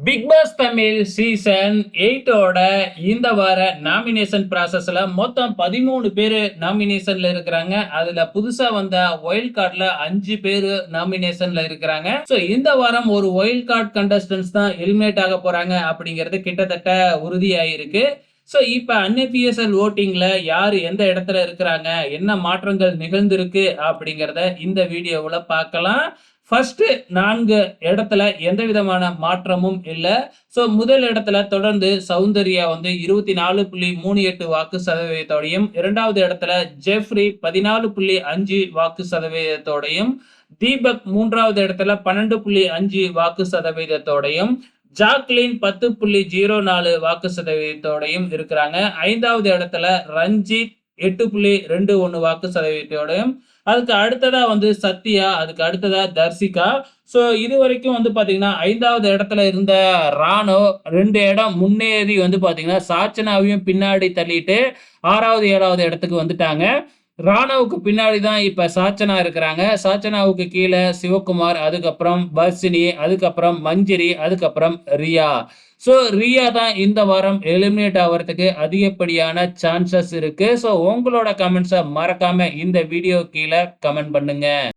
Big pass Tamil season 8ஓட இந்த வார nomination ப்ராசஸ்ல மொத்தம் 13 பேரு நாமினேஷன்ல இருக்கிறாங்க. அதுல புதுசா வந்த ஒயில்ட் கார்ட்ல 5 பேரு நாமினேஷன்ல இருக்கிறாங்க. சோ இந்த வாரம் ஒரு ஒயில்ட் கார்ட் கண்டஸ்டன்ட்ஸ் தான் எலிமினேட் ஆக போறாங்க அப்படிங்கிறது கிட்டத்தட்ட உறுதியாயிருக்கு. சோ இப்ப அன்அபிஷியல் ஓட்டிங்ல யாரு எந்த இடத்துல இருக்கிறாங்க, என்ன மாற்றங்கள் நிகழ்ந்திருக்கு அப்படிங்கிறத இந்த வீடியோவுல பார்க்கலாம். ஃபர்ஸ்ட் 4 இடத்துல எந்த விதமான மாற்றமும் இல்ல. சோ முதல் இடத்துல தொடர்ந்து சௌந்தர்யா வந்து 24.38 வாக்கு சதவீதத்தோடையும், 2வது இடத்துல ஜெஃப்ரி 14.5 வாக்கு சதவீதத்தோடையும், தீபக் 3வது இடத்துல 12.5 வாக்கு சதவீதத்தோடையும், ஜாக்லின் 10.04 வாக்கு சதவீதத்தோடையும் இருக்கிறாங்க. 5வது இடத்துல ரஞ்சித் 8.21 வாக்கு சதவீதத்தோடையும், அதுக்கு அடுத்ததா வந்து சத்யா, அதுக்கு அடுத்ததா தர்சிகா. சோ இதுவரைக்கும் வந்து பாத்தீங்கன்னா 5வது இடத்துல இருந்த ராணோ 2 இடம் முன்னேறி வந்து பாத்தீங்கன்னா சாச்சனாவையும் பின்னாடி தள்ளிட்டு 6வது 7வது இடத்துக்கு வந்துட்டாங்க. ராணாவுக்கு பின்னாடி தான் இப்ப சாச்சனா இருக்கிறாங்க. சாச்சனாவுக்கு கீழ சிவகுமார், அதுக்கப்புறம் வர்ஷினி, அதுக்கப்புறம் மஞ்சரி, அதுக்கப்புறம் ரியா. சோ ரியா தான் இந்த வாரம் எலிமினேட் ஆவறதுக்கு அதிகப்படியான சான்சஸ் இருக்கு. சோ உங்களோட கமெண்ட்ஸ மறக்காம இந்த வீடியோ கீழ கமெண்ட் பண்ணுங்க.